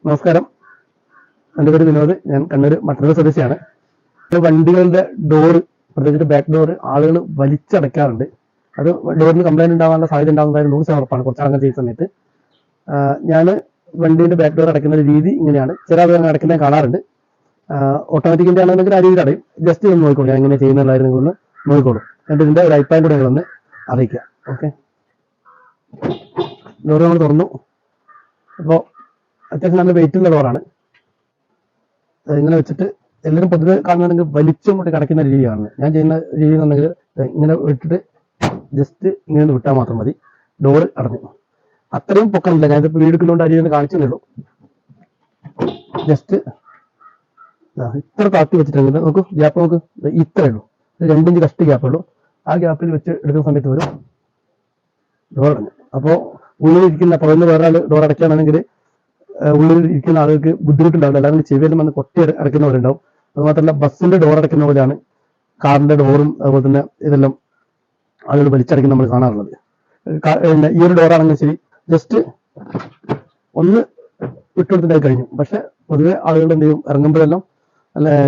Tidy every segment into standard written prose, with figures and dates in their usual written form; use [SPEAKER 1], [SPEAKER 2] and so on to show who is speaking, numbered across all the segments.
[SPEAKER 1] നമസ്കാരം, എൻ്റെ പേര് വിനോദ്. ഞാൻ കണ്ണൂർ മട്ടന്നൂർ സ്വദേശിയാണ്. വണ്ടികളുടെ ഡോറ്, പ്രത്യേകിച്ച് ബാക്ക് ഡോറ് ആളുകൾ വലിച്ചടയ്ക്കാറുണ്ട്. അത് ഡോറിന് കംപ്ലൈന്റ് ഉണ്ടാകാനുള്ള സാധ്യത ഉണ്ടാകുന്നതായി 100% ഉറപ്പാണ്. കുറച്ചാളങ്ങൾ ചെയ്യുന്ന സമയത്ത് ഞാൻ വണ്ടീൻ്റെ ബാക്ക് ഡോർ അടയ്ക്കുന്ന രീതി ഇങ്ങനെയാണ്. ചില ആളുകൾ അടയ്ക്കുന്നത് കാണാറുണ്ട്. ഓട്ടോമാറ്റിക്കിൻ്റെ ആണെന്നെങ്കിൽ ആ രീതിയിൽ അടയും. ജസ്റ്റ് ഒന്ന് നോക്കിക്കോളൂ, ഞാൻ എങ്ങനെ ചെയ്യുന്നതായിരുന്നു നിങ്ങളൊന്ന് നോക്കിക്കോളൂ. എന്നിട്ട് ഇതിൻ്റെ ഒരു അഭിപ്രായം കൂടെ നിങ്ങളൊന്ന് അറിയിക്കുക. ഓക്കെ, ഡോറ് നമ്മൾ തുറന്നു. അപ്പോൾ അത്യാവശ്യം നല്ല വെയിറ്റ് ഉള്ള ഡോറാണ്. ഇങ്ങനെ വെച്ചിട്ട് എല്ലാവരും പൊതുവെ കാണുന്നുണ്ടെങ്കിൽ വലിച്ചും കൊണ്ട് കടക്കുന്ന രീതിയാണ്. ഞാൻ ചെയ്യുന്ന രീതി എന്നുണ്ടെങ്കിൽ ഇങ്ങനെ വിട്ടിട്ട് ജസ്റ്റ് ഇങ്ങനെ ഒന്ന് വിട്ടാൽ മാത്രം മതി. ഡോറ് അടഞ്ഞു. അത്രയും പൊക്കമില്ല. ഞാനിപ്പോൾ വീട് എടുക്കുന്നതുകൊണ്ട് അരിയൊന്ന് കാണിച്ചെന്നുള്ളൂ. ജസ്റ്റ് ഇത്ര താത്തി വെച്ചിട്ടുണ്ടെങ്കിൽ നോക്കൂ, ഗ്യാപ്പ് നോക്ക്, ഇത്രയേ ഉള്ളൂ. 2 ഇഞ്ച് കഷ്ടി ഗ്യാപ്പുള്ളൂ. ആ ഗ്യാപ്പിൽ വെച്ച് എടുക്കുന്ന സമയത്ത് വരും ഡോർ അടഞ്ഞു. അപ്പോൾ ഉള്ളിലിരിക്കുന്ന പുറന്ന് വേറെ ആൾ ഡോർ അടയ്ക്കുകയാണെങ്കിൽ ഉള്ളിൽ ഇരിക്കുന്ന ആളുകൾക്ക് ബുദ്ധിമുട്ടുണ്ടാവില്ല. എല്ലാവരും ചെവിയെല്ലാം വന്ന് കൊട്ടി അടയ്ക്കുന്നവരുണ്ടാവും. അതുമാത്രമല്ല, ബസ്സിന്റെ ഡോർ അടയ്ക്കുന്ന പോലെയാണ് കാറിന്റെ ഡോറും അതുപോലെ തന്നെ ഇതെല്ലാം ആളുകൾ വലിച്ചടയ്ക്കുന്ന നമ്മൾ കാണാറുള്ളത്. ഈ ഒരു ഡോറാണെങ്കിൽ ശരി, ജസ്റ്റ് ഒന്ന് വിട്ടുകൊടുത്തിട്ടായി കഴിഞ്ഞു. പക്ഷെ പൊതുവെ ആളുകൾ എന്ത് ചെയ്യും, ഇറങ്ങുമ്പോഴെല്ലാം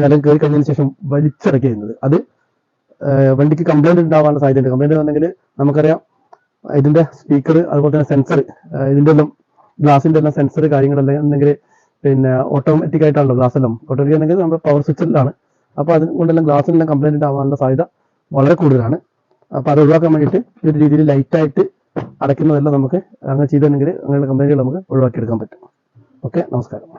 [SPEAKER 1] അല്ലെങ്കിൽ കയറി കഴിഞ്ഞതിന് ശേഷം വലിച്ചടയ്ക്കുക ചെയ്യുന്നത്. അത് വണ്ടിക്ക് കംപ്ലൈന്റ് ഉണ്ടാവാനുള്ള സാധ്യതയുണ്ട്. കംപ്ലൈന്റ് വന്നെങ്കിൽ നമുക്കറിയാം, ഇതിന്റെ സ്പീക്കർ അതുപോലെ തന്നെ സെൻസർ, ഇതിന്റെ എല്ലാം ഗ്ലാസിന്റെ എല്ലാം സെൻസർ കാര്യങ്ങളെല്ലാം എന്തെങ്കിൽ പിന്നെ ഓട്ടോമാറ്റിക് ആയിട്ടാണല്ലോ ഗ്ലാസ് എല്ലാം. ഓട്ടോമാറ്റിക് ആണെങ്കിൽ നമ്മുടെ പവർ സ്വിച്ചിലാണ്. അപ്പോൾ അതുകൊണ്ടെല്ലാം ഗ്ലാസിനെല്ലാം കംപ്ലൈന്റ് ആവാനുള്ള സാധ്യത വളരെ കൂടുതലാണ്. അപ്പോൾ അത് ഒഴിവാക്കാൻ വേണ്ടിയിട്ട് ഈ ഒരു രീതിയിൽ ലൈറ്റായിട്ട് അടയ്ക്കുന്നതെല്ലാം നമുക്ക് അങ്ങനെ ചെയ്തിട്ടുണ്ടെങ്കിൽ അങ്ങനെയുള്ള കംപ്ലൈന്റുകൾ നമുക്ക് ഒഴിവാക്കിയെടുക്കാൻ പറ്റും. ഓക്കെ, നമസ്കാരം.